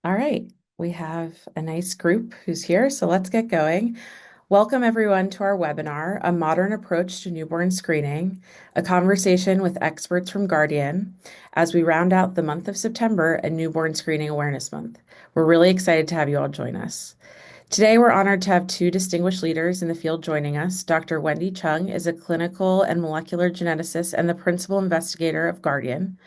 All right, we have a nice group who's here, so let's get going. Welcome everyone to our webinar, A Modern Approach to Newborn Screening, a conversation with experts from Guardian as we round out the month of September and Newborn Screening Awareness Month. We're really excited to have you all join us. Today, we're honored to have two distinguished leaders in the field joining us. Dr. Wendy Chung is a clinical and molecular geneticist and the principal investigator of Guardian.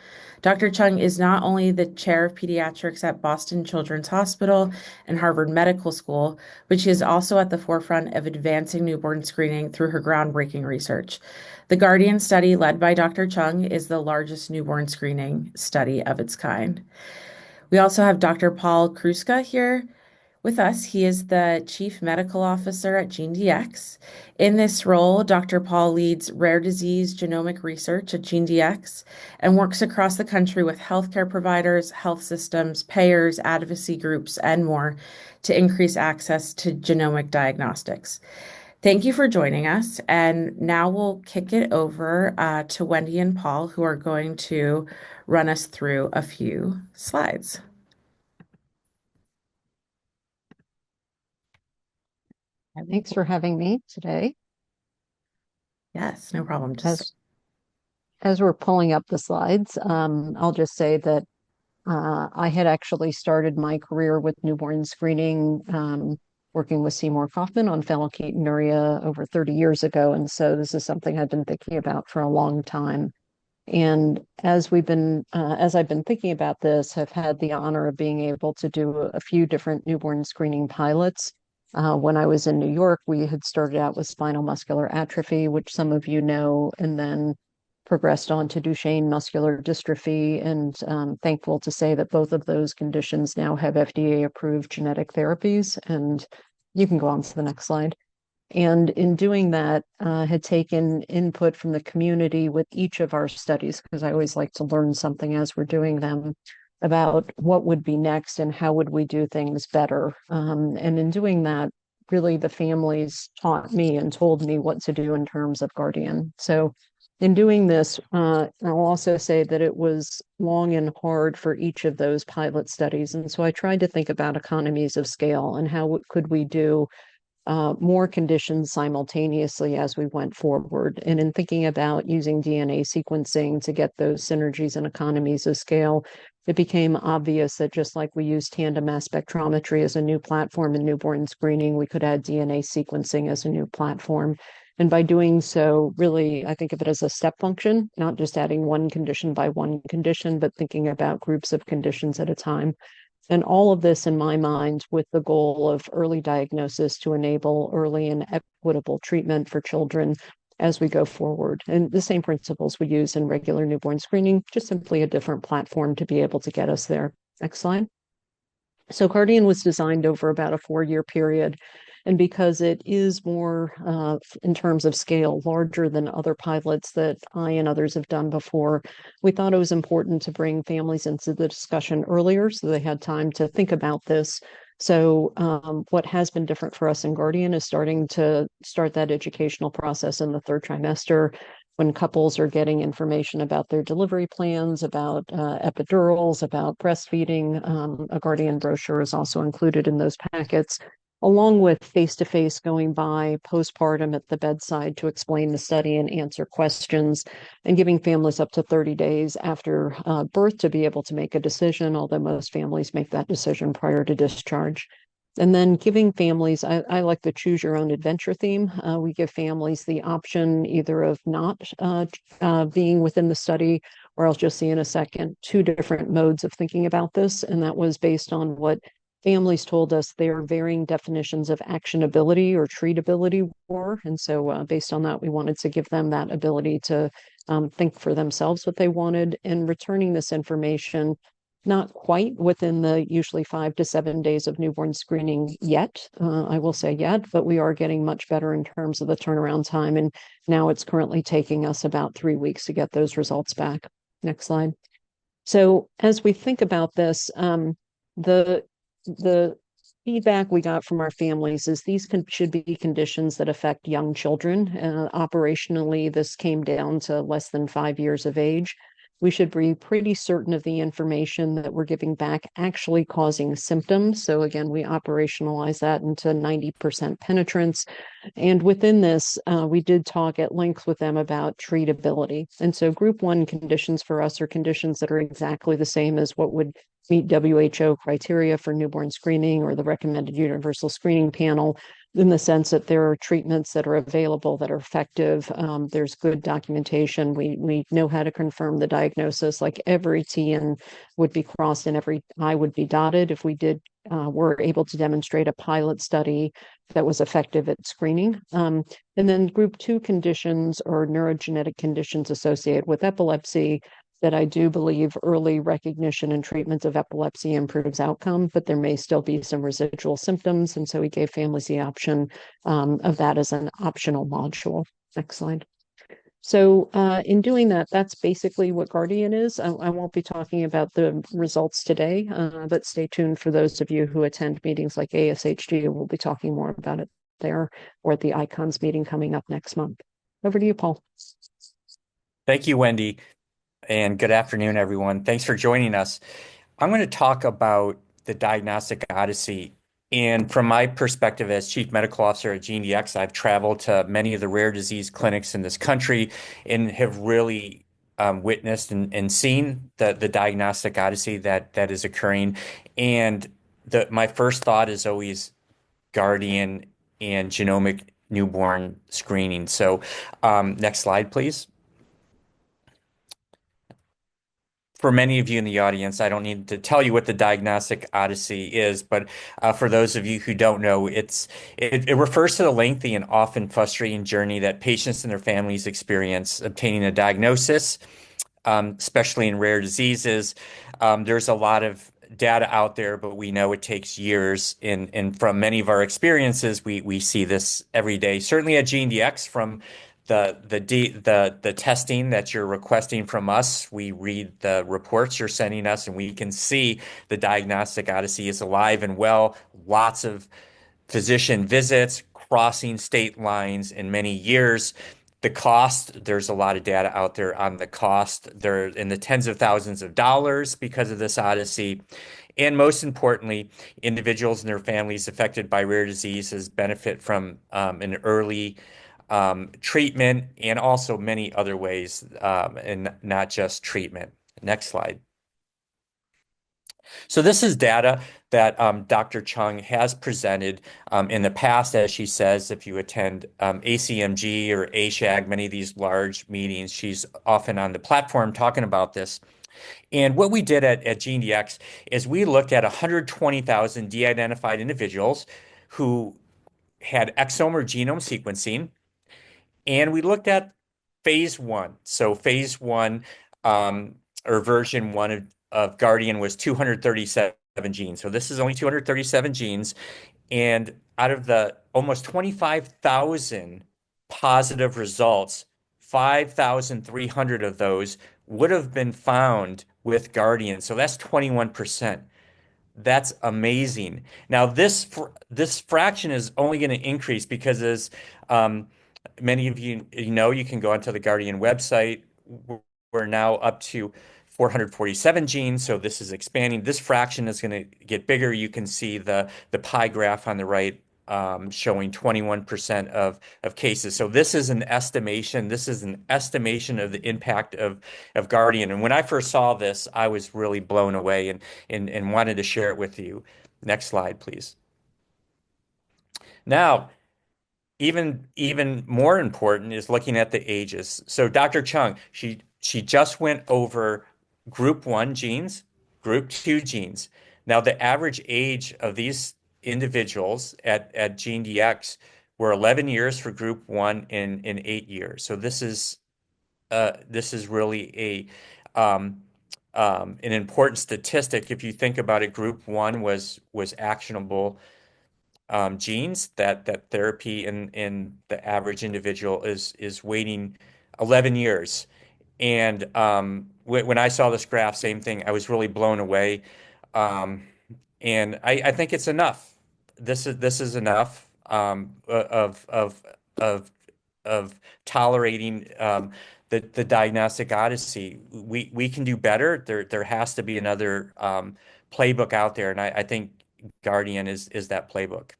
Dr. Chung is not only the chair of pediatrics at Boston Children's Hospital and Harvard Medical School, but she is also at the forefront of advancing newborn screening through her groundbreaking research. The Guardian study led by Dr. Chung is the largest newborn screening study of its kind. We also have Dr. Paul Kruszka here with us. He is the Chief Medical Officer at GeneDx. In this role, Dr. Paul leads rare disease genomic research at GeneDx and works across the country with healthcare providers, health systems, payers, advocacy groups, and more to increase access to genomic diagnostics. Thank you for joining us. And now we'll kick it over to Wendy and Paul, who are going to run us through a few slides. Thanks for having me today. Yes, no problem. As we're pulling up the slides, I'll just say that I had actually started my career with newborn screening, working with Seymour Kaufman on phenylketonuria over 30 years ago. And so this is something I've been thinking about for a long time. And as I've been thinking about this, I've had the honor of being able to do a few different newborn screening pilots. When I was in New York, we had started out with spinal muscular atrophy, which some of you know, and then progressed on to Duchenne muscular dystrophy. And thankful to say that both of those conditions now have FDA-approved genetic therapies. And you can go on to the next slide. And in doing that, had taken input from the community with each of our studies, because I always like to learn something as we're doing them, about what would be next and how would we do things better. And in doing that, really the families taught me and told me what to do in terms of Guardian. So in doing this, I'll also say that it was long and hard for each of those pilot studies. And so I tried to think about economies of scale and how could we do more conditions simultaneously as we went forward. And in thinking about using DNA sequencing to get those synergies and economies of scale, it became obvious that just like we use tandem mass spectrometry as a new platform in newborn screening, we could add DNA sequencing as a new platform. And by doing so, really, I think of it as a step function, not just adding one condition by one condition, but thinking about groups of conditions at a time. And all of this, in my mind, with the goal of early diagnosis to enable early and equitable treatment for children as we go forward. And the same principles we use in regular newborn screening, just simply a different platform to be able to get us there. Next slide. So Guardian was designed over about a 4-year period. And because it is more, in terms of scale, larger than other pilots that I and others have done before, we thought it was important to bring families into the discussion earlier so they had time to think about this. So what has been different for us in Guardian is starting to start that educational process in the 3rd trimester, when couples are getting information about their delivery plans, about epidurals, about breastfeeding. A Guardian brochure is also included in those packets, along with face-to-face going by postpartum at the bedside to explain the study and answer questions, and giving families up to 30 days after birth to be able to make a decision, although most families make that decision prior to discharge. And then giving families, I like the choose your own adventure theme. We give families the option either of not being within the study, or else you'll see in a second, 2 different modes of thinking about this. And that was based on what families told us their varying definitions of actionability or treatability were. And so based on that, we wanted to give them that ability to think for themselves what they wanted, and returning this information not quite within the usually 5 to 7 days of newborn screening yet. I will say yet, but we are getting much better in terms of the turnaround time. And now it's currently taking us about 3 weeks to get those results back. Next slide. So as we think about this, the feedback we got from our families is these should be conditions that affect young children. Operationally, this came down to less than 5 years of age. we should be pretty certain of the information that we're giving back actually causing symptoms. So again, we operationalize that into 90% penetrance. And within this, we did talk at length with them about treatability. And so group one conditions for us are conditions that are exactly the same as what would meet WHO criteria for newborn screening or the recommended universal screening panel, in the sense that there are treatments that are available that are effective. There's good documentation. We know how to confirm the diagnosis. Like every T and would be crossed and every I would be dotted if we were able to demonstrate a pilot study that was effective at screening. And then group two conditions or neurogenetic conditions associated with epilepsy, that I do believe early recognition and treatment of epilepsy improves outcome, but there may still be some residual symptoms. And so we gave families the option of that as an optional module. Next slide. So in doing that, that's basically what Guardian is. I won't be talking about the results today, but stay tuned for those of you who attend meetings like ASHG. We'll be talking more about it there or at the ICONS meeting coming up next month. Over to you, Paul. Thank you, Wendy, and good afternoon, everyone. Thanks for joining us. I'm going to talk about the diagnostic odyssey. And from my perspective as Chief Medical Officer at GeneDx, I've traveled to many of the rare disease clinics in this country and have really witnessed and seen the diagnostic odyssey that is occurring. And my first thought is always Guardian and genomic newborn screening. So next slide, please. For many of you in the audience, I don't need to tell you what the diagnostic odyssey is, but for those of you who don't know, it refers to the lengthy and often frustrating journey that patients and their families experience obtaining a diagnosis, especially in rare diseases. There's a lot of data out there, but we know it takes years. And from many of our experiences, we see this every day. Certainly at GeneDx, from the testing that you're requesting from us, we read the reports you're sending us, and we can see the diagnostic odyssey is alive and well. Lots of physician visits, crossing state lines in many years. The cost, there's a lot of data out there on the cost. They're in the tens of thousands of dollars because of this odyssey. And most importantly, individuals and their families affected by rare diseases benefit from an early treatment and also many other ways, and not just treatment. Next slide. So this is data that Dr. Chung has presented in the past, as she says, if you attend ACMG or ASHAG, many of these large meetings, she's often on the platform talking about this. And what we did at GeneDx is we looked at 120,000 de-identified individuals who had exome or genome sequencing, and we looked at phase one. So phase one, or version one of Guardian was 237 genes. So this is only 237 genes. And out of the almost 25,000 positive results, 5,300 of those would have been found with Guardian. So that's 21%. That's amazing. Now, this fraction is only going to increase because as many of you know, you can go onto the Guardian website. We're now up to 447 genes, so this is expanding. This fraction is going to get bigger. You can see the pie graph on the right showing 21% of cases. So this is an estimation. This is an estimation of the impact of Guardian. And when I first saw this, I was really blown away and wanted to share it with you. Next slide, please. Now, even more important is looking at the ages. So Dr. Chung, she just went over group one genes, group two genes. Now the average age of these individuals at GeneDx were 11 years for group one and 8 years. So this is really an important statistic. If you think about it, group one was actionable genes that therapy in the average individual is waiting 11 years. And when I saw this graph, same thing, I was really blown away. And I think it's enough. This is enough of tolerating the diagnostic odyssey. We can do better. There has to be another playbook out there, and I think Guardian is that playbook.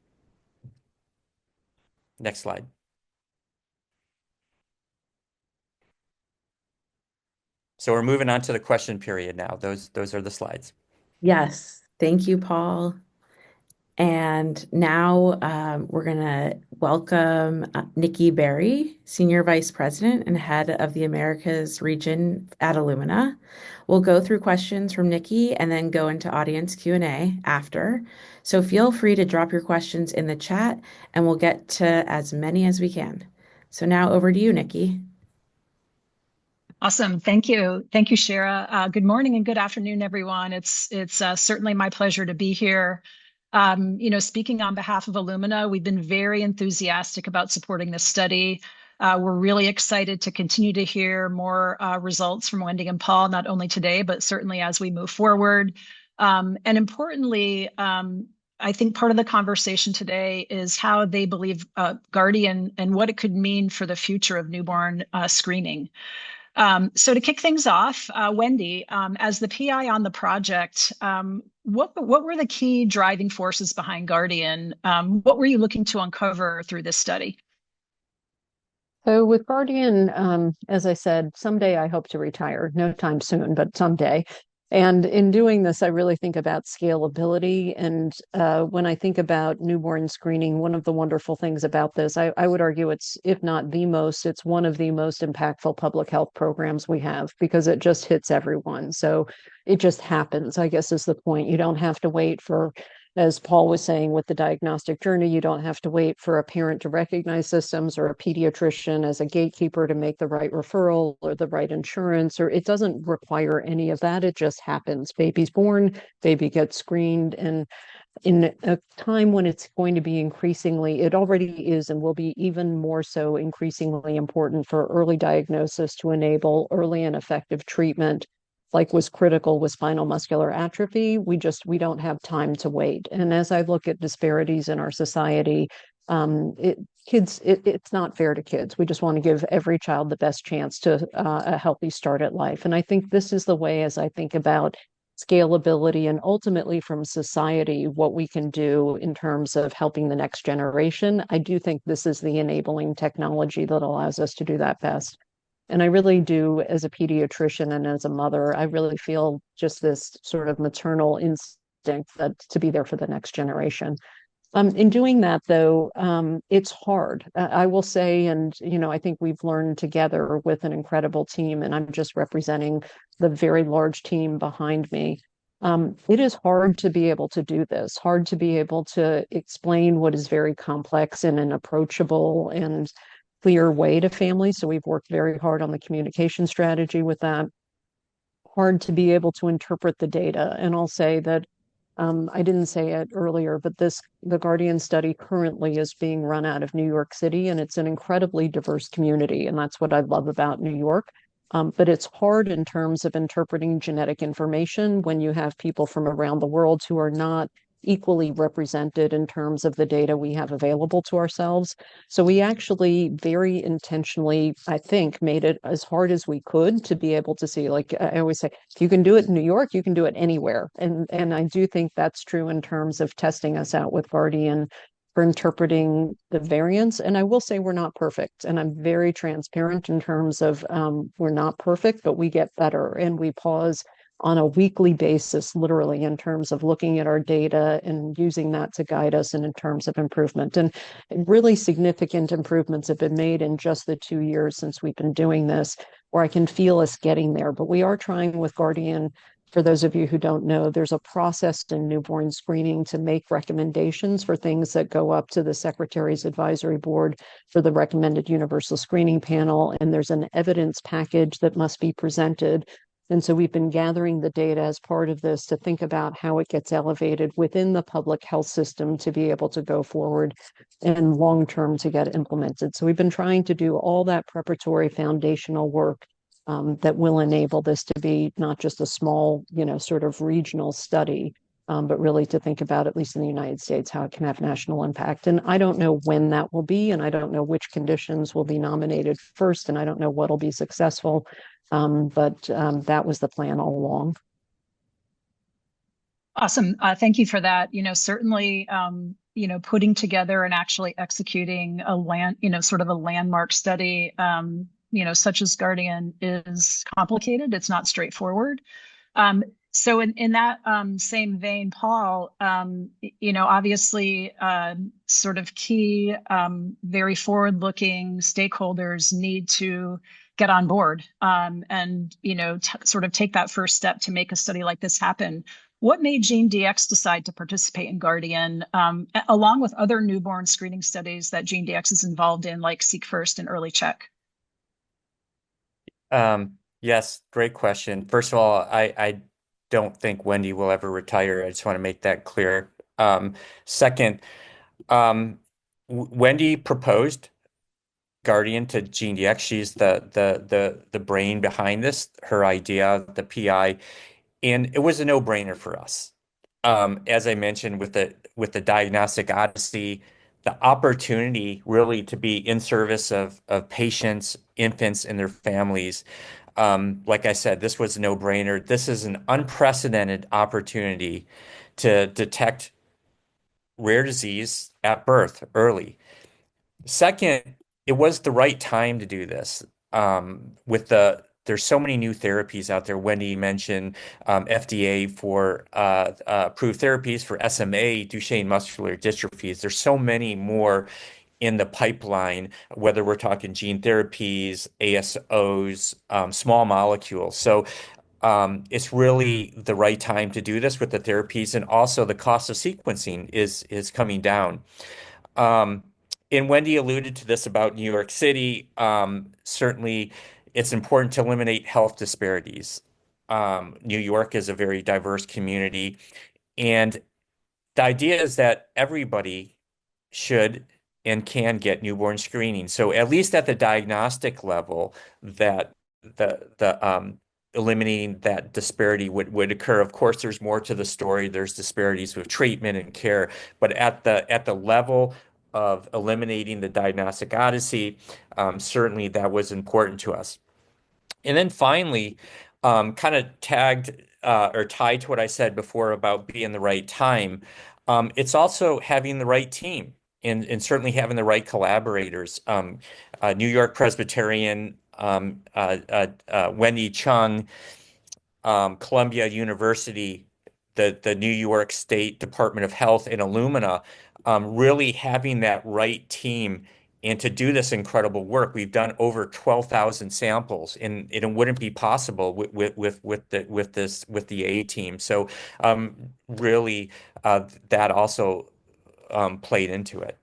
Next slide. So we're moving on to the question period now. Those are the slides. Yes, thank you, Paul. And now we're going to welcome Nicki Berry, Senior Vice President and Head of the Americas region at Illumina. We'll go through questions from Nicki and then go into audience Q&A after. So feel free to drop your questions in the chat and we'll get to as many as we can. So now over to you, Nicki. Awesome. Thank you. Thank you, Shara. Good morning and good afternoon, everyone. It's certainly my pleasure to be here. Speaking on behalf of Illumina, we've been very enthusiastic about supporting this study. We're really excited to continue to hear more results from Wendy and Paul, not only today, but certainly as we move forward. And importantly, I think part of the conversation today is how they believe Guardian and what it could mean for the future of newborn screening. So to kick things off, Wendy, as the PI on the project, what were the key driving forces behind Guardian? What were you looking to uncover through this study? So with Guardian, as I said, someday I hope to retire. No time soon, but someday. And in doing this, I really think about scalability. And when I think about newborn screening, one of the wonderful things about this, I would argue it's, if not the most, it's one of the most impactful public health programs we have because it just hits everyone. So it just happens, I guess is the point. You don't have to wait for, as Paul was saying with the diagnostic journey, you don't have to wait for a parent to recognize systems or a pediatrician as a gatekeeper to make the right referral or the right insurance, or it doesn't require any of that. It just happens. Baby's born, baby gets screened, and in a time when it's going to be increasingly, it already is and will be even more so increasingly important for early diagnosis to enable early and effective treatment like was critical with spinal muscular atrophy. We don't have time to wait. And as I look at disparities in our society, it's not fair to kids. We just want to give every child the best chance to a healthy start at life. And I think this is the way, as I think about scalability and ultimately from society, what we can do in terms of helping the next generation. I do think this is the enabling technology that allows us to do that best. And I really do, as a pediatrician and as a mother, I really feel just this sort of maternal instinct that to be there for the next generation. In doing that, though, it's hard. I will say, and I think we've learned together with an incredible team, and I'm just representing the very large team behind me. It is hard to be able to do this, hard to be able to explain what is very complex in an approachable and clear way to families. So we've worked very hard on the communication strategy with that. Hard to be able to interpret the data. And I'll say that I didn't say it earlier, but the Guardian study currently is being run out of New York City, and it's an incredibly diverse community. And that's what I love about New York. But it's hard in terms of interpreting genetic information when you have people from around the world who are not equally represented in terms of the data we have available to ourselves. So we actually very intentionally, I think, made it as hard as we could to be able to see, like I always say, if you can do it in New York, you can do it anywhere. And I do think that's true in terms of testing us out with Guardian for interpreting the variants. And I will say we're not perfect. And I'm very transparent in terms of we're not perfect, but we get better and we pause on a weekly basis, literally, in terms of looking at our data and using that to guide us and in terms of improvement. And really significant improvements have been made in just the 2 years since we've been doing this, where I can feel us getting there. But we are trying with Guardian, for those of you who don't know, there's a process in newborn screening to make recommendations for things that go up to the Secretary's Advisory Board for the recommended universal screening panel. And there's an evidence package that must be presented. And so we've been gathering the data as part of this to think about how it gets elevated within the public health system to be able to go forward and long-term to get implemented. So we've been trying to do all that preparatory foundational work that will enable this to be not just a small, sort of regional study, but really to think about, at least in the United States, how it can have national impact. And I don't know when that will be, and I don't know which conditions will be nominated first, and I don't know what'll be successful, but that was the plan all along. Awesome. Thank you for that. Certainly, putting together and actually executing sort of a landmark study, such as Guardian is complicated. It's not straightforward. So in that same vein, Paul, obviously, sort of key, very forward-looking stakeholders need to get on board and sort of take that first step to make a study like this happen. What made GeneDx decide to participate in Guardian, along with other newborn screening studies that GeneDx is involved in, like Seek First and Early Check? Yes, great question. First of all, I don't think Wendy will ever retire. I just want to make that clear. Second, Wendy proposed Guardian to GeneDx. She's the brain behind this, her idea, the PI, and it was a no-brainer for us. As I mentioned, with the diagnostic odyssey, the opportunity really to be in service of patients, infants, and their families. Like I said, this was a no-brainer. This is an unprecedented opportunity to detect rare disease at birth early. Second, it was the right time to do this. There's so many new therapies out there. Wendy mentioned FDA for approved therapies for SMA, Duchenne muscular dystrophies. There's so many more in the pipeline, whether we're talking gene therapies, ASOs, small molecules. So it's really the right time to do this with the therapies, and also the cost of sequencing is coming down. And Wendy alluded to this about New York City. Certainly, it's important to eliminate health disparities. New York is a very diverse community, and the idea is that everybody should and can get newborn screening. So at least at the diagnostic level, that the eliminating that disparity would occur. Of course, there's more to the story. There's disparities with treatment and care, but at the level of eliminating the diagnostic odyssey, certainly that was important to us. And then finally, kind of tagged or tied to what I said before about being the right time, it's also having the right team and certainly having the right collaborators. New York Presbyterian, Wendy Chung, Columbia University, the New York State Department of Health, and Illumina, really having that right team. And to do this incredible work, we've done over 12,000 samples, and it wouldn't be possible with the A team. So really, that also played into it.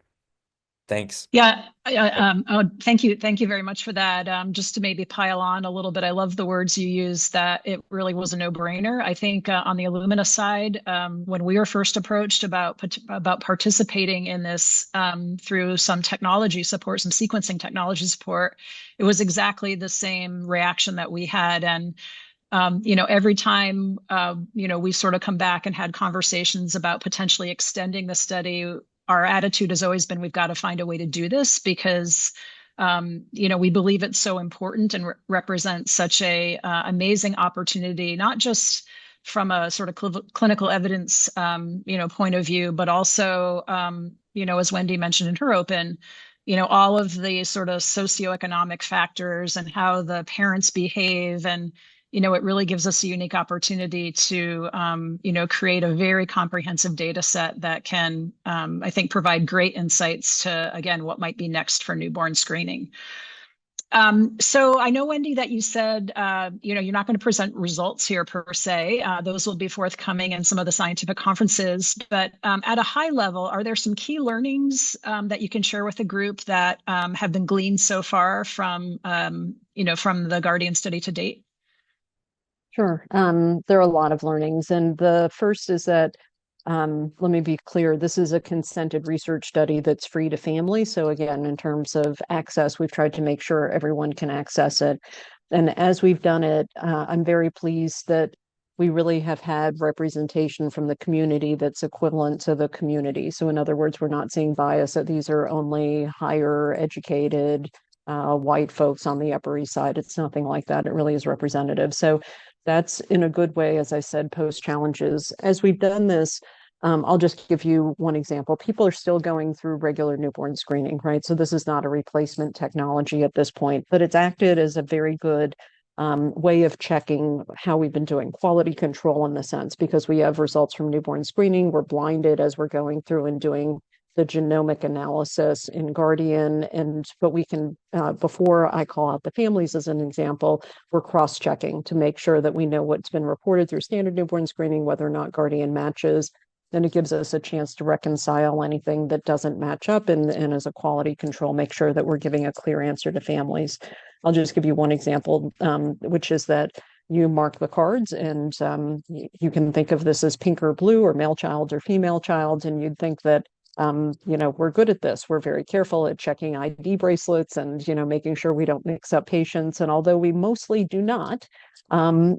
Thanks. Yeah, thank you. Thank you very much for that. Just to maybe pile on a little bit, I love the words you used, that it really was a no-brainer. I think on the Illumina side, when we were first approached about participating in this through some technology support, some sequencing technology support, it was exactly the same reaction that we had. And every time, we sort of come back and had conversations about potentially extending the study, our attitude has always been, we've got to find a way to do this because, we believe it's so important and represents such a amazing opportunity, not just from a sort of clinical evidence, point of view, but also, as Wendy mentioned in her open, all of the sort of socioeconomic factors and how the parents behave, and it really gives us a unique opportunity to, create a very comprehensive data set that can, I think, provide great insights to, again, what might be next for newborn screening. So I know, Wendy, that you said, you're not going to present results here per se. Those will be forthcoming in some of the scientific conferences. But at a high level, are there some key learnings that you can share with the group that have been gleaned so far from the Guardian study to date? Sure. There are a lot of learnings. And the first is that, let me be clear, this is a consented research study that's free to families. So again, in terms of access, we've tried to make sure everyone can access it. And as we've done it, I'm very pleased that we really have had representation from the community that's equivalent to the community. So in other words, we're not seeing bias that these are only higher educated white folks on the Upper East Side. It's nothing like that. It really is representative. So that's in a good way, as I said, post challenges. As we've done this, I'll just give you one example. People are still going through regular newborn screening, right? So this is not a replacement technology at this point, but it's acted as a very good way of checking how we've been doing quality control in the sense, because we have results from newborn screening. We're blinded as we're going through and doing the genomic analysis in Guardian. But we can, before I call out the families as an example, we're cross-checking to make sure that we know what's been reported through standard newborn screening, whether or not Guardian matches. Then it gives us a chance to reconcile anything that doesn't match up, and as a quality control, make sure that we're giving a clear answer to families. I'll just give you one example, which is that you mark the cards, and you can think of this as pink or blue, or male child or female child, and you'd think that we're good at this. We're very careful at checking ID bracelets and, making sure we don't mix up patients. And although we mostly do not,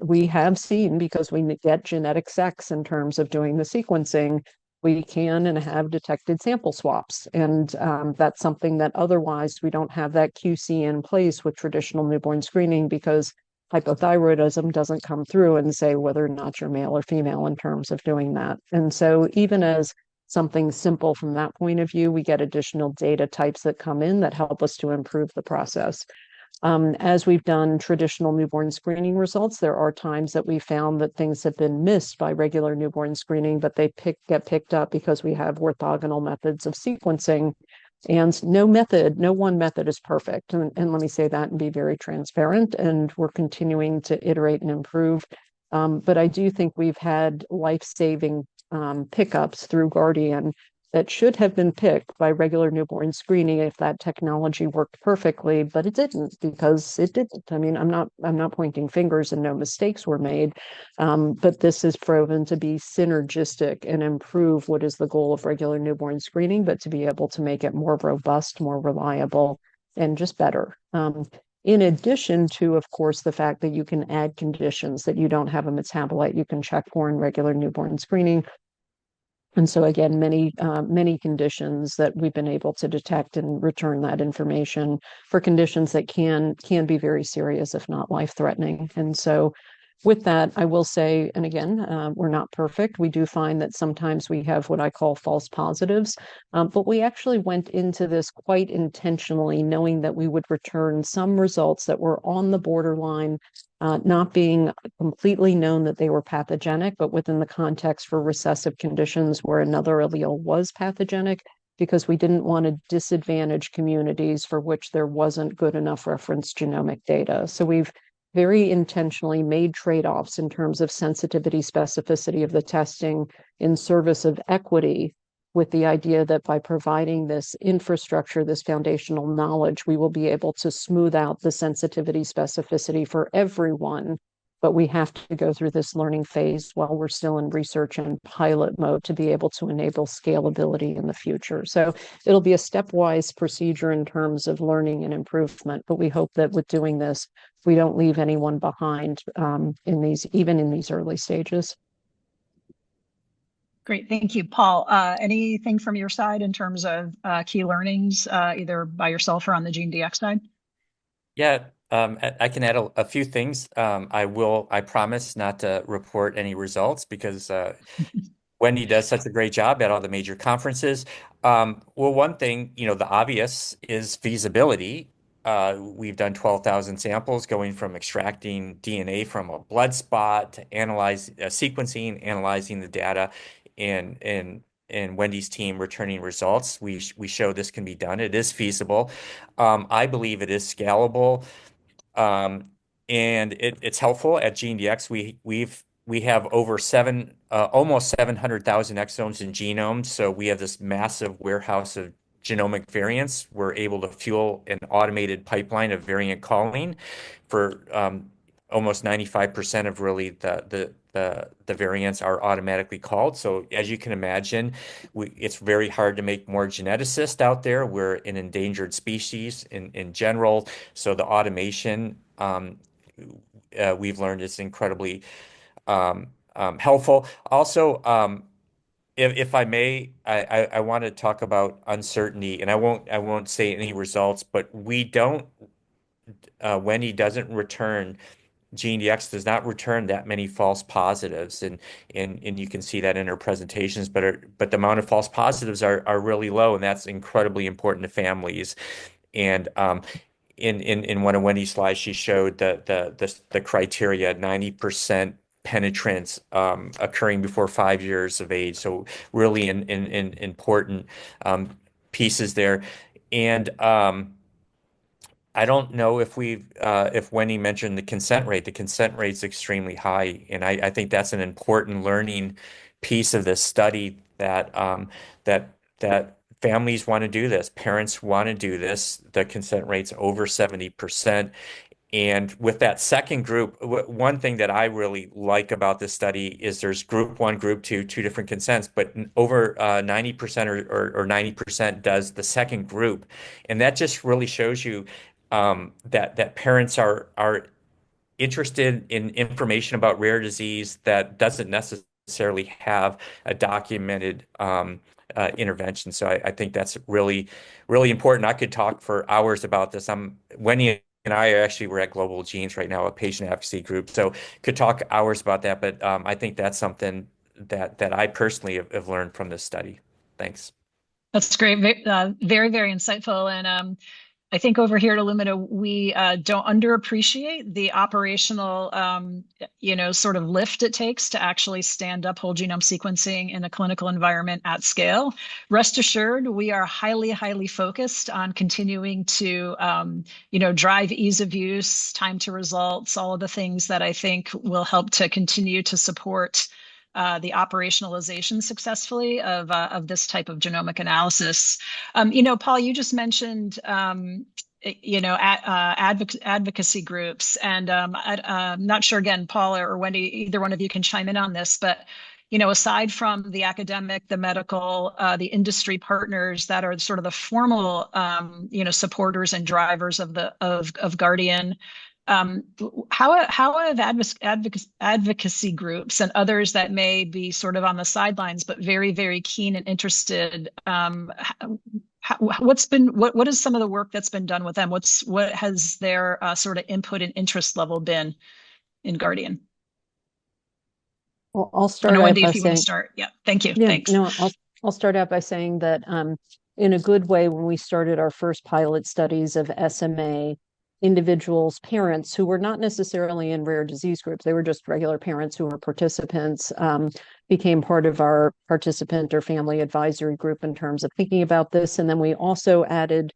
we have seen, because we get genetic sex in terms of doing the sequencing, we can and have detected sample swaps. And that's something that otherwise we don't have that QC in place with traditional newborn screening, because hypothyroidism doesn't come through and say whether or not you're male or female in terms of doing that. And so even as something simple from that point of view, we get additional data types that come in that help us to improve the process. As we've done traditional newborn screening results, there are times that we found that things have been missed by regular newborn screening, but they get picked up because we have orthogonal methods of sequencing. And no one method is perfect. And let me say that and be very transparent. And we're continuing to iterate and improve. But I do think we've had life-saving pickups through Guardian that should have been picked by regular newborn screening if that technology worked perfectly, but it didn't, because it didn't. I mean, I'm not pointing fingers, and no mistakes were made, but this is proven to be synergistic and improve what is the goal of regular newborn screening, but to be able to make it more robust, more reliable, and just better. In addition to, of course, the fact that you can add conditions that you don't have a metabolite you can check for in regular newborn screening. And so again, many conditions that we've been able to detect and return that information for conditions that can be very serious, if not life-threatening. And so with that, I will say, and again, we're not perfect. We do find that sometimes we have what I call false positives, but we actually went into this quite intentionally, knowing that we would return some results that were on the borderline, not being completely known that they were pathogenic, but within the context for recessive conditions where another allele was pathogenic, because we didn't want to disadvantage communities for which there wasn't good enough reference genomic data. So we've very intentionally made trade-offs in terms of sensitivity, specificity of the testing in service of equity, with the idea that by providing this infrastructure, this foundational knowledge, we will be able to smooth out the sensitivity, specificity for everyone. But we have to go through this learning phase while we're still in research and pilot mode to be able to enable scalability in the future. So it'll be a stepwise procedure in terms of learning and improvement, but we hope that with doing this, we don't leave anyone behind even in these early stages. Great, thank you, Paul. Anything from your side in terms of key learnings, either by yourself or on the GeneDx side? Yeah, I can add a few things. I promise not to report any results, because Wendy does such a great job at all the major conferences. Well, one thing, the obvious is feasibility. We've done 12,000 samples, going from extracting DNA from a blood spot to sequencing, analyzing the data, and Wendy's team returning results. We show this can be done. It is feasible. I believe it is scalable. And it's helpful at GeneDx. We have over almost 700,000 exomes in genomes. So we have this massive warehouse of genomic variants. We're able to fuel an automated pipeline of variant calling for almost 95% of really the variants are automatically called. So as you can imagine, it's very hard to make more geneticists out there. We're an endangered species in general. So the automation we've learned is incredibly helpful. Also, if I may, I want to talk about uncertainty, and I won't say any results, but we don't Wendy doesn't return GeneDx does not return that many false positives, and you can see that in her presentations. But the amount of false positives are really low, and that's incredibly important to families. And in one of Wendy's slides, she showed the criteria: 90% penetrance occurring before 5 years of age. So really in important pieces there, and I don't know if Wendy mentioned the consent rate. The consent rate is extremely high, and I think that's an important learning piece of this study that families want to do this, parents want to do this. The consent rate's over 70%. And with that second group, one thing that I really like about this study is there's group one, group two, two different consents, but over 90% or 90% does the second group. And that just really shows you that parents are interested in information about rare disease that doesn't necessarily have a documented intervention. So I think that's really, really important. I could talk for hours about this. Wendy and I actually we're at Global Genes right now, a patient advocacy group, so could talk hours about that. But I think that's something that I personally have learned from this study. Thanks. That's great. Very, very insightful. And I think over here at Illumina, we don't underappreciate the operational, sort of lift it takes to actually stand up whole genome sequencing in a clinical environment at scale. Rest assured, we are highly, highly focused on continuing to, drive ease of use, time to results, all of the things that I think will help to continue to support the operationalization successfully of this type of genomic analysis. Paul, you just mentioned advocacy groups, and I'm not sure again, Paul or Wendy, either one of you can chime in on this, but aside from the academic, the medical, the industry partners that are sort of the formal, supporters and drivers of Guardian. How have advocacy groups and others that may be sort of on the sidelines but very, very keen and interested? What is some of the work that's been done with them? What has their sort of input and interest level been in Guardian? Well, I'll start out Wendy, by if you want to saying, start. Yeah, thank you. yeah, Thanks. no, I'll start out by saying that in a good way, when we started our first pilot studies of SMA, individuals, parents who were not necessarily in rare disease groups, they were just regular parents who were participants, became part of our participant or family advisory group in terms of thinking about this. And then we also added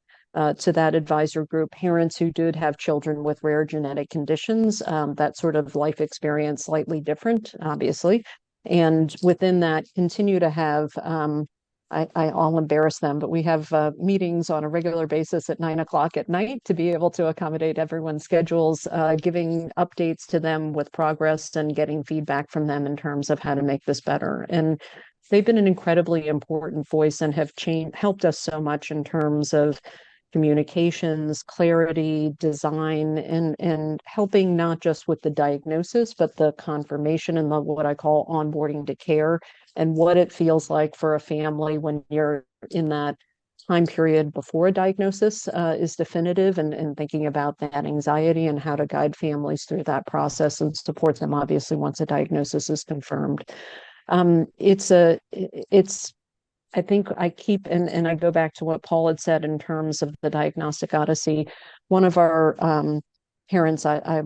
to that advisor group parents who did have children with rare genetic conditions, that sort of life experience slightly different, obviously. And within that, continue to have I'll embarrass them, but we have meetings on a regular basis at 9 o'clock at night to be able to accommodate everyone's schedules, giving updates to them with progress and getting feedback from them in terms of how to make this better. And they've been an incredibly important voice and have helped us so much in terms of communications, clarity, design, and helping not just with the diagnosis, but the confirmation and what I call onboarding to care, and what it feels like for a family when you're in that time period before a diagnosis is definitive, and thinking about that anxiety and how to guide families through that process and support them, obviously, once a diagnosis is confirmed. I think I keep, and I go back to what Paul had said in terms of the diagnostic odyssey. One of our parents, I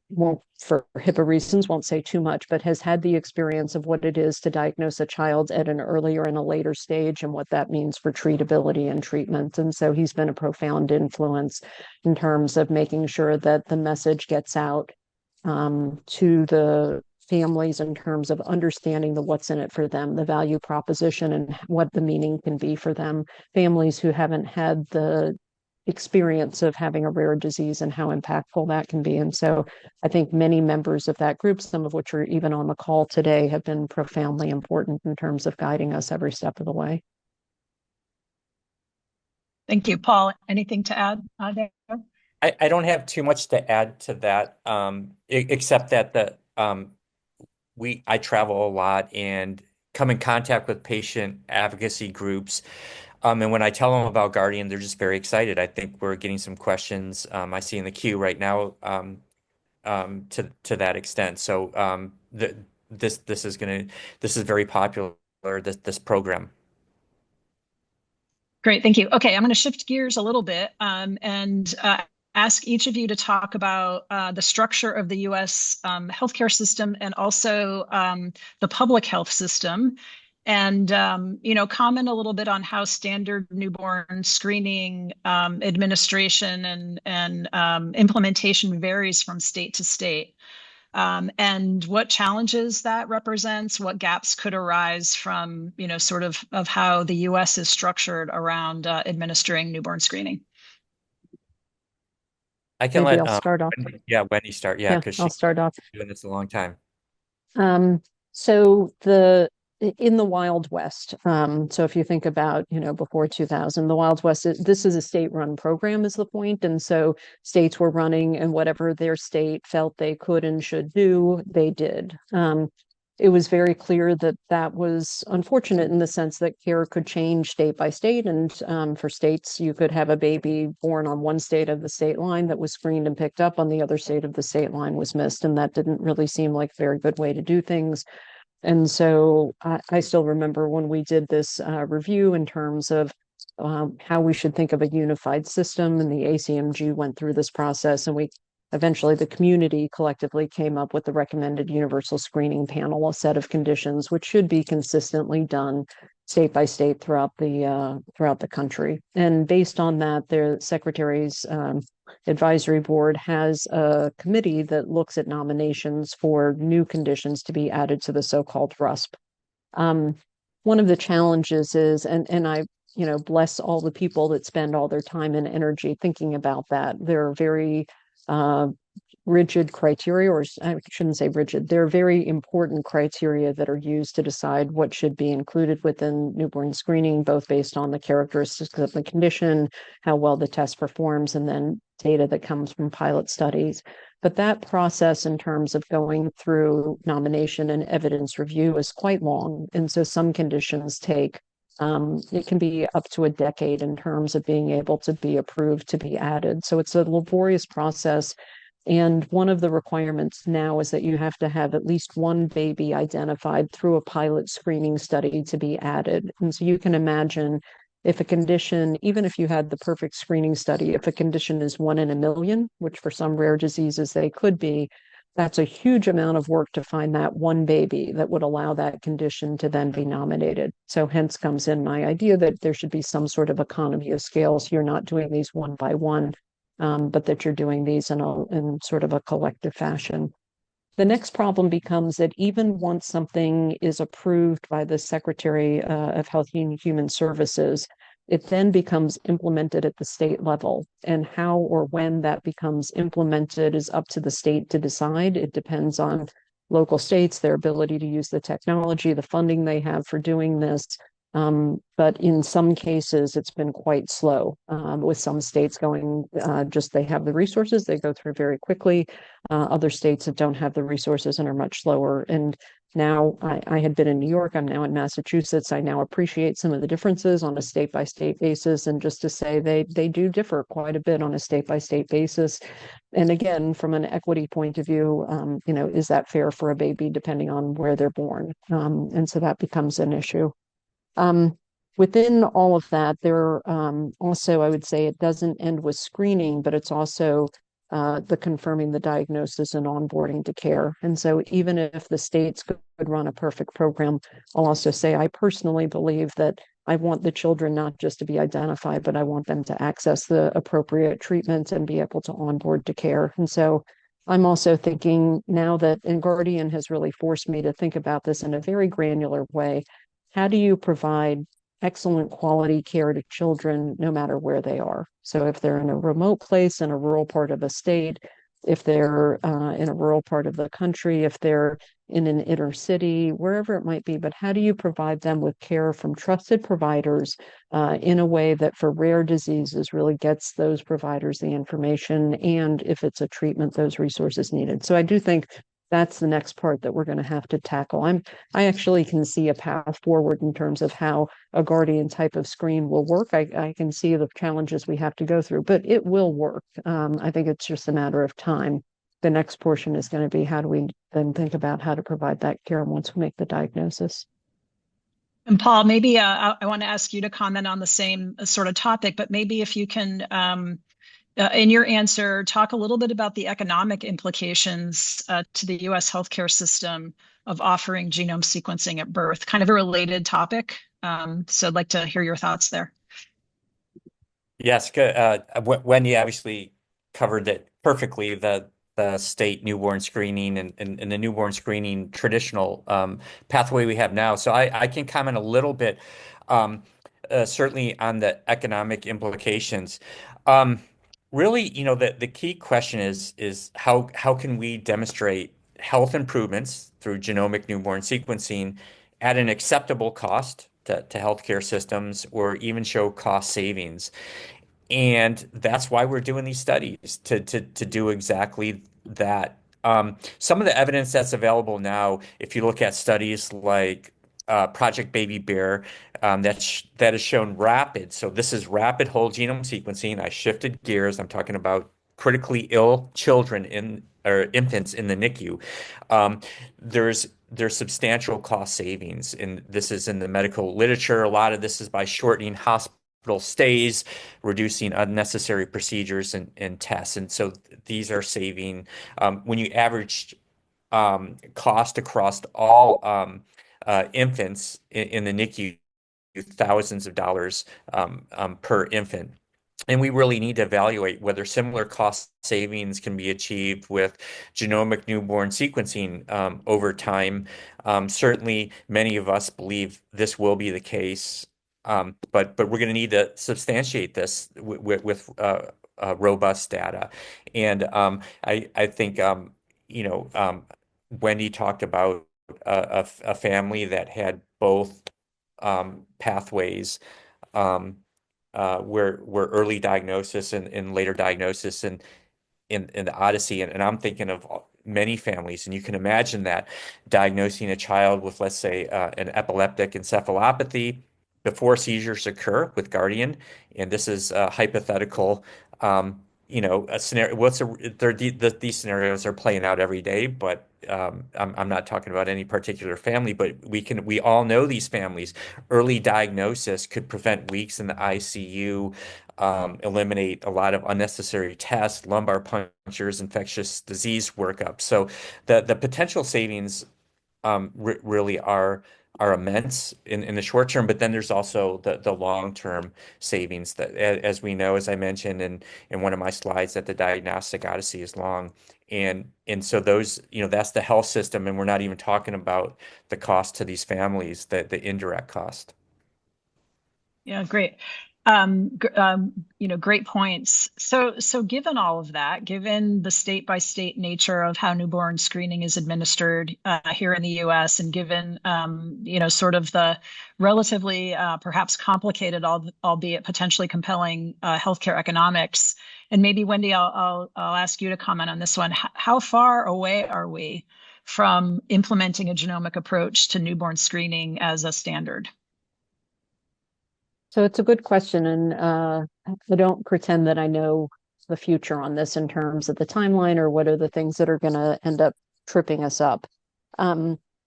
won't, for HIPAA reasons, won't say too much, but has had the experience of what it is to diagnose a child at an earlier and a later stage and what that means for treatability and treatment. And so he's been a profound influence in terms of making sure that the message gets out to the families in terms of understanding the what's in it for them, the value proposition, and what the meaning can be for them. Families who haven't had the experience of having a rare disease and how impactful that can be. And so I think many members of that group, some of which are even on the call today, have been profoundly important in terms of guiding us every step of the way. Thank you. Paul, anything to add there? I don't have too much to add to that, except that I travel a lot and come in contact with patient advocacy groups. And when I tell them about Guardian, they're just very excited. I think we're getting some questions I see in the queue right now to that extent. So this is very popular, this program. Great, thank you. Okay, I'm going to shift gears a little bit and ask each of you to talk about the structure of the U.S. Healthcare system and also the public health system, and comment a little bit on how standard newborn screening administration and implementation varies from state to state. And what challenges that represents, what gaps could arise from, sort of how the U.S. is structured around administering newborn screening. I can Maybe let I'll start off. Wendy start. Yeah, because I'll she's start off. doing this a long time. So in the Wild West, so if you think about, before 2000, the Wild West, this is a state-run program is the point. And so states were running, and whatever their state felt they could and should do, they did. It was very clear that that was unfortunate in the sense that care could change state by state. And for states, you could have a baby born on one state of the state line that was screened and picked up, on the other state of the state line was missed. And that didn't really seem like a very good way to do things. And so I still remember when we did this review in terms of how we should think of a unified system, and the ACMG went through this process, and we eventually, the community collectively came up with the recommended universal screening panel, a set of conditions which should be consistently done state by state throughout the country. And based on that, the Secretary's advisory board has a committee that looks at nominations for new conditions to be added to the so-called RUSP. One of the challenges is, and I bless all the people that spend all their time and energy thinking about that. There are very rigid criteria, or I shouldn't say rigid, they're very important criteria that are used to decide what should be included within newborn screening, both based on the characteristics of the condition, how well the test performs, and then data that comes from pilot studies. But that process in terms of going through nomination and evidence review is quite long. And so some conditions take it can be up to a decade in terms of being able to be approved to be added. So it's a laborious process. And one of the requirements now is that you have to have at least one baby identified through a pilot screening study to be added. And so you can imagine, if a condition, even if you had the perfect screening study, if a condition is 1 in a million, which for some rare diseases they could be, that's a huge amount of work to find that one baby that would allow that condition to then be nominated. So hence comes in my idea that there should be some sort of economy of scale. So you're not doing these one by one, but that you're doing these in sort of a collective fashion. The next problem becomes that even once something is approved by the Secretary of Health and Human Services, it then becomes implemented at the state level. And how or when that becomes implemented is up to the state to decide. It depends on local states, their ability to use the technology, the funding they have for doing this. But in some cases, it's been quite slow, with some states going, just they have the resources, they go through very quickly. Other states that don't have the resources and are much slower. And now I had been in New York, I'm now in Massachusetts. I now appreciate some of the differences on a state by state basis. And just to say they do differ quite a bit on a state by state basis. And again, from an equity point of view, is that fair for a baby depending on where they're born? And so that becomes an issue. Within all of that, there also, I would say it doesn't end with screening, but it's also the confirming the diagnosis and onboarding to care. And so even if the states could run a perfect program, I'll also say I personally believe that I want the children not just to be identified, but I want them to access the appropriate treatments and be able to onboard to care. And so I'm also thinking now that, and Guardian has really forced me to think about this in a very granular way. How do you provide excellent quality care to children no matter where they are? So if they're in a remote place, in a rural part of a state, if they're in a rural part of the country, if they're in an inner city, wherever it might be, but how do you provide them with care from trusted providers in a way that for rare diseases really gets those providers the information, and if it's a treatment, those resources needed? So I do think that's the next part that we're going to have to tackle. I actually can see a path forward in terms of how a Guardian type of screen will work. I can see the challenges we have to go through, but it will work. I think it's just a matter of time. The next portion is going to be how do we then think about how to provide that care once we make the diagnosis. And Paul, maybe I want to ask you to comment on the same sort of topic, but maybe if you can, in your answer, talk a little bit about the economic implications to the U.S. healthcare system of offering genome sequencing at birth, kind of a related topic. So I'd like to hear your thoughts there. Yes, good. Wendy obviously covered it perfectly, the state newborn screening and the newborn screening traditional pathway we have now. So I can comment a little bit, certainly on the economic implications. Really, the key question is how can we demonstrate health improvements through genomic newborn sequencing at an acceptable cost to healthcare systems, or even show cost savings. And that's why we're doing these studies to do exactly that. Some of the evidence that's available now, if you look at studies like Project Baby Bear, that has shown rapid. So this is rapid whole genome sequencing. I shifted gears. I'm talking about critically ill children or infants in the NICU. There's substantial cost savings, and this is in the medical literature. A lot of this is by shortening hospital stays, reducing unnecessary procedures and tests. And so these are saving, when you average cost across all infants in the NICU, thousands of dollars per infant. And we really need to evaluate whether similar cost savings can be achieved with genomic newborn sequencing over time. Certainly, many of us believe this will be the case, but we're going to need to substantiate this with robust data. And I think Wendy talked about a family that had both pathways. Where early diagnosis and later diagnosis and in the Odyssey, and I'm thinking of many families, and you can imagine that diagnosing a child with, let's say, an epileptic encephalopathy before seizures occur with Guardian, and this is a hypothetical, a scenario. These scenarios are playing out every day, but I'm not talking about any particular family, but we all know these families. Early diagnosis could prevent weeks in the ICU, eliminate a lot of unnecessary tests, lumbar punctures, infectious disease workup. So the potential savings really are immense in the short term, but then there's also the long-term savings that, as we know, as I mentioned in one of my slides, that the diagnostic odyssey is long. And so those, that's the health system, and we're not even talking about the cost to these families, the indirect cost. Yeah, great. Great points. So given all of that, given the state by state nature of how newborn screening is administered here in the US, and given sort of the relatively perhaps complicated, albeit potentially compelling healthcare economics, and maybe Wendy, I'll ask you to comment on this one. How far away are we from implementing a genomic approach to newborn screening as a standard? So it's a good question, and I don't pretend that I know the future on this in terms of the timeline or what are the things that are going to end up tripping us up.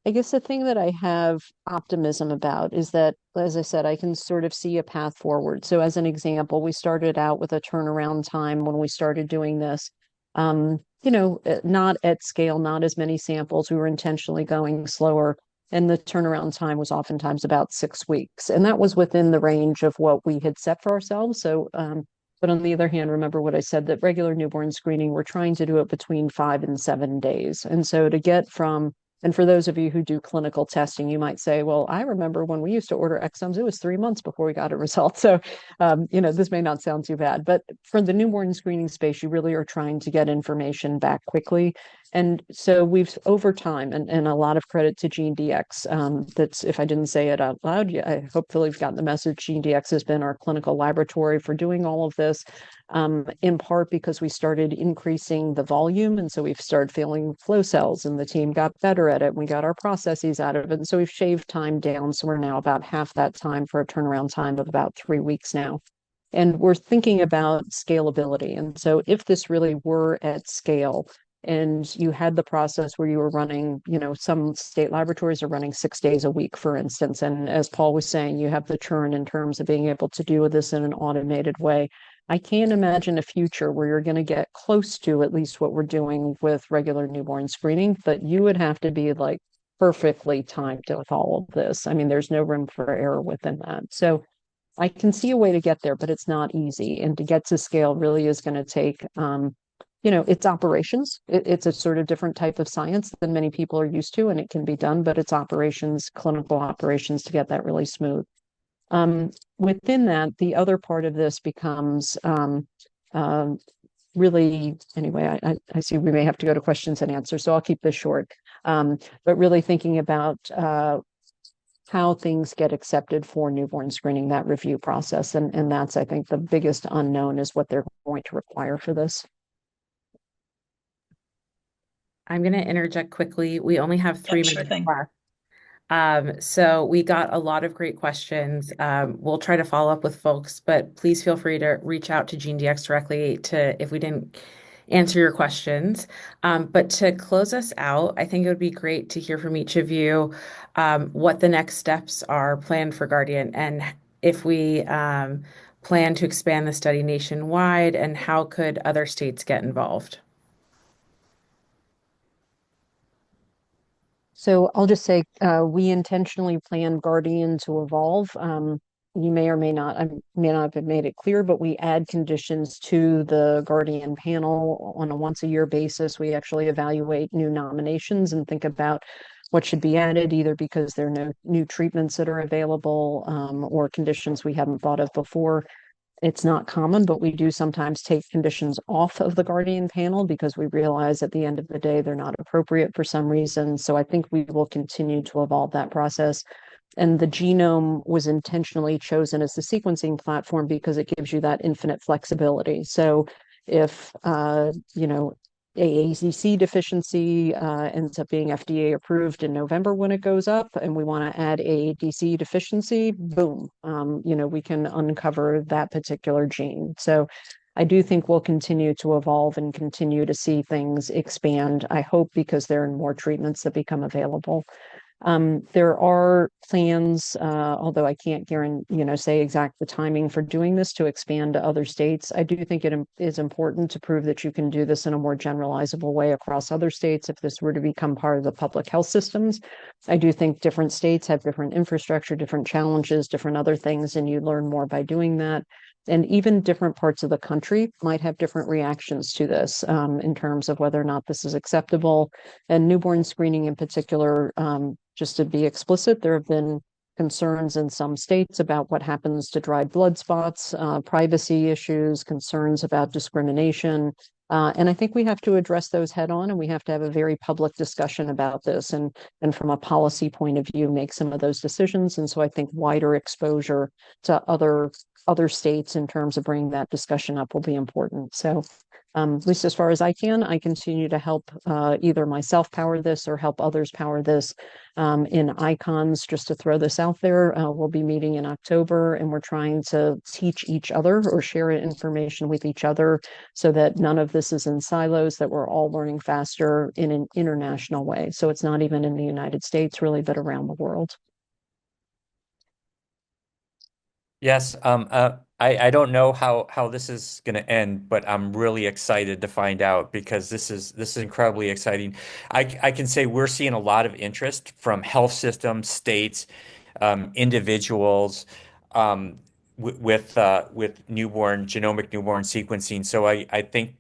I guess the thing that I have optimism about is that, as I said, I can sort of see a path forward. So as an example, we started out with a turnaround time when we started doing this. Not at scale, not as many samples. We were intentionally going slower. And the turnaround time was oftentimes about 6 weeks. And that was within the range of what we had set for ourselves. So, but on the other hand, remember what I said, that regular newborn screening, we're trying to do it between 5 and 7 days. And so to get from And for those of you who do clinical testing, you might say, well, I remember when we used to order exomes, it was 3 months before we got a result. So, this may not sound too bad, but for the newborn screening space, you really are trying to get information back quickly. And so we've over time, and a lot of credit to GeneDx. That's, if I didn't say it out loud, yeah, I hopefully you've gotten the message. GeneDx has been our clinical laboratory for doing all of this, in part because we started increasing the volume. And so we've started failing flow cells, and the team got better at it. We got our processes out of it. And so we've shaved time down. So we're now about half that time for a turnaround time of about 3 weeks now. And we're thinking about scalability. And so if this really were at scale, and you had the process where you were running, some state laboratories are running 6 days a week, for instance. And as Paul was saying, you have the churn in terms of being able to do this in an automated way. I can't imagine a future where you're going to get close to at least what we're doing with regular newborn screening, but you would have to be like perfectly timed with all of this. I mean, there's no room for error within that. So I can see a way to get there, but it's not easy. And to get to scale really is going to take, it's operations. It's a sort of different type of science than many people are used to, and it can be done, but it's operations, clinical operations to get that really smooth. Within that, the other part of this becomes really, anyway, I see we may have to go to questions and answers, so I'll keep this short. But really thinking about how things get accepted for newborn screening, that review process. And that's, I think, the biggest unknown is what they're going to require for this. I'm going to interject quickly. We only have 3 minutes Sure thing. left. So we got a lot of great questions. We'll try to follow up with folks, but please feel free to reach out to GeneDx directly if we didn't answer your questions. But to close us out, I think it would be great to hear from each of you what the next steps are planned for Guardian, and if we plan to expand the study nationwide, and how could other states get involved? So I'll just say we intentionally plan Guardian to evolve. You may or may not, I may not have made it clear, but we add conditions to the Guardian panel on a once a year basis. We actually evaluate new nominations and think about what should be added, either because there are no new treatments that are available, or conditions we hadn't thought of before. It's not common, but we do sometimes take conditions off of the Guardian panel because we realize at the end of the day they're not appropriate for some reason. So I think we will continue to evolve that process. And the genome was intentionally chosen as the sequencing platform because it gives you that infinite flexibility. So if AACC deficiency ends up being FDA approved in November when it goes up, and we want to add AADC deficiency, boom, we can uncover that particular gene. So I do think we'll continue to evolve and continue to see things expand, I hope, because there are more treatments that become available. There are plans, although I can't guarantee, say exact the timing for doing this, to expand to other states. I do think it is important to prove that you can do this in a more generalizable way across other states if this were to become part of the public health systems. I do think different states have different infrastructure, different challenges, different other things, and you learn more by doing that. And even different parts of the country might have different reactions to this, in terms of whether or not this is acceptable. And newborn screening in particular, just to be explicit, there have been concerns in some states about what happens to dried blood spots, privacy issues, concerns about discrimination. And I think we have to address those head on, and we have to have a very public discussion about this, and from a policy point of view, make some of those decisions. And so I think wider exposure to other states in terms of bringing that discussion up will be important. So at least as far as I continue to help either myself power this or help others power this. In icons, just to throw this out there, we'll be meeting in October, and we're trying to teach each other or share information with each other so that none of this is in silos, that we're all learning faster in an international way. So it's not even in the United States really, but around the world. Yes, I don't know how this is going to end, but I'm really excited to find out, because this is incredibly exciting. I can say we're seeing a lot of interest from health systems, states, individuals, with genomic newborn sequencing. So I think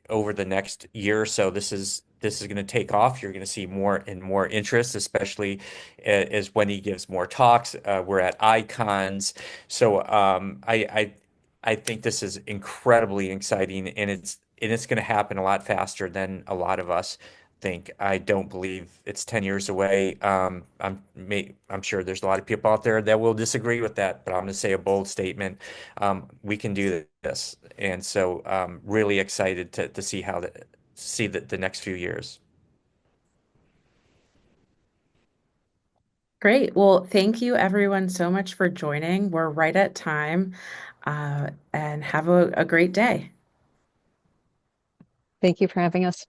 over the next year or so, this is this is going to take off. You're going to see more and more interest, especially as Wendy gives more talks. We're at icons. So I think this is incredibly exciting, and it's going to happen a lot faster than a lot of us think. I don't believe it's 10 years away. I'm sure there's a lot of people out there that will disagree with that, but I'm going to say a bold statement. We can do this, and so really excited to see the next few years. Great. Well, thank you everyone so much for joining. We're right at time, and have a great day. Thank you for having us.